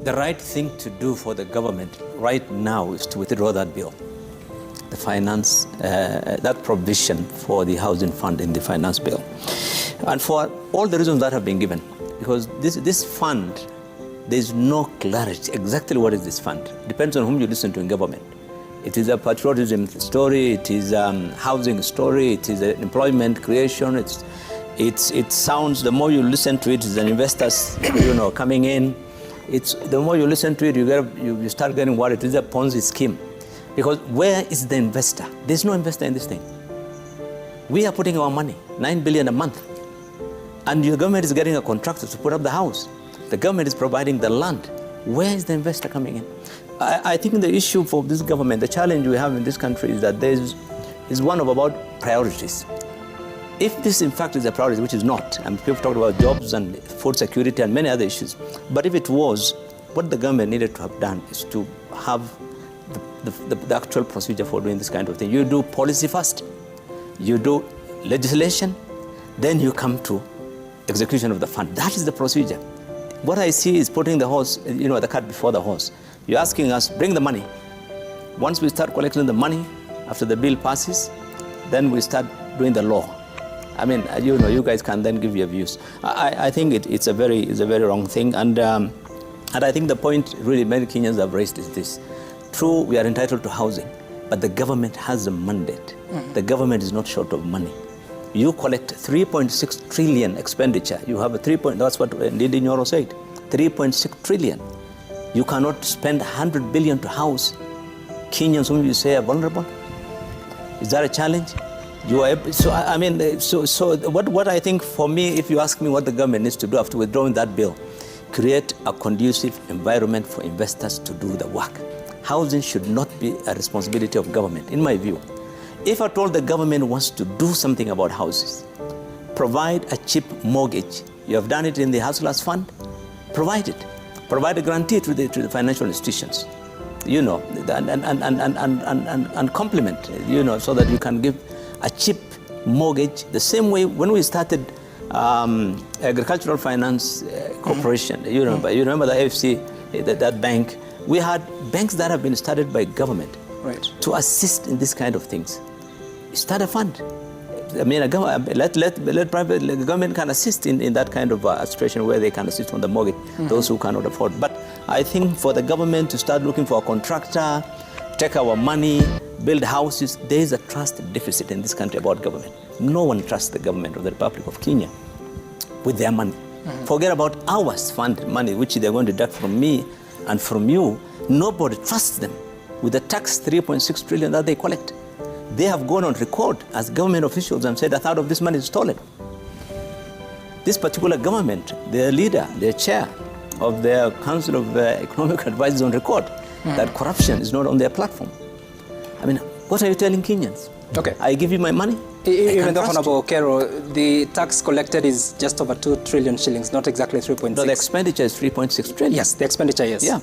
The right thing to do for the government right now is to withdraw that bill, the finance, that provision for the housing fund in the finance bill. And for all the reasons that have been given, because this fund, there's no clarity exactly what is this fund. Depends on whom you listen to in government. It is a patriotism story, it is a housing story, it is an employment creation, it sounds, the more you listen to it, is an investors coming in. The more you listen to it, you start getting worried. It is a Ponzi scheme. Because where is the investor? There's no investor in this thing. We are putting our money, 9 billion a month. And the government is getting a contractor to put up the house. The government is providing the land. Where is the investor coming in? I think the issue for this government, the challenge we have in this country is that is one of about priorities. If this in fact is a priority, which is not, and people talked about jobs and food security and many other issues, but if it was, what the government needed to have done is to have the actual procedure for doing this kind of thing. You do policy first, you do legislation, then you come to execution of the fund. That is the procedure. What I see is putting the horse, the cart before the horse. You're asking us, bring the money. Once we start collecting the money, after the bill passes, then we start doing the law. I mean, you guys can then give your views. I think it's a very wrong thing, and I think the point really many Kenyans have raised is this: true, we are entitled to housing, but the government has a mandate. The government is not short of money. You collect 3.6 trillion expenditure. You have that's what indeed Inooro said, 3.6 trillion. You cannot spend 100 billion to house Kenyans whom you say are vulnerable. Is that a challenge? What I think for me, if you ask me what the government needs to do after withdrawing that bill, create a conducive environment for investors to do the work. Housing should not be a responsibility of government, in my view. If at all the government wants to do something about houses, provide a cheap mortgage. You have done it in the Hustlers Fund, provide it. Provide a guarantee to the financial institutions, and complement, so that you can give a cheap mortgage. The same way when we started Agricultural Finance Corporation, you remember the AFC, that bank, we had banks that have been started by government, right, to assist in this kind of things. Start a fund. I mean, the government can assist in that kind of situation where they can assist on the mortgage, those who cannot afford. But I think for the government to start looking for a contractor, take our money, build houses, there is a trust deficit in this country about government. No one trusts the government of the Republic of Kenya with their money. Forget about our fund money, which they're going to deduct from me and from you. Nobody trusts them with the tax 3.6 trillion that they collect. They have gone on record as government officials and said a third of this money is stolen. This particular government, their leader, their chair of their Council of Economic Advisors on record that corruption is not on their platform. I mean, what are you telling Kenyans? Okay. I give you my money. Even though, Honorable Kerrow, the tax collected is just over 2 trillion shillings, not exactly 3.6. No, the expenditure is 3.6 trillion. Yes, the expenditure, yes. Yeah.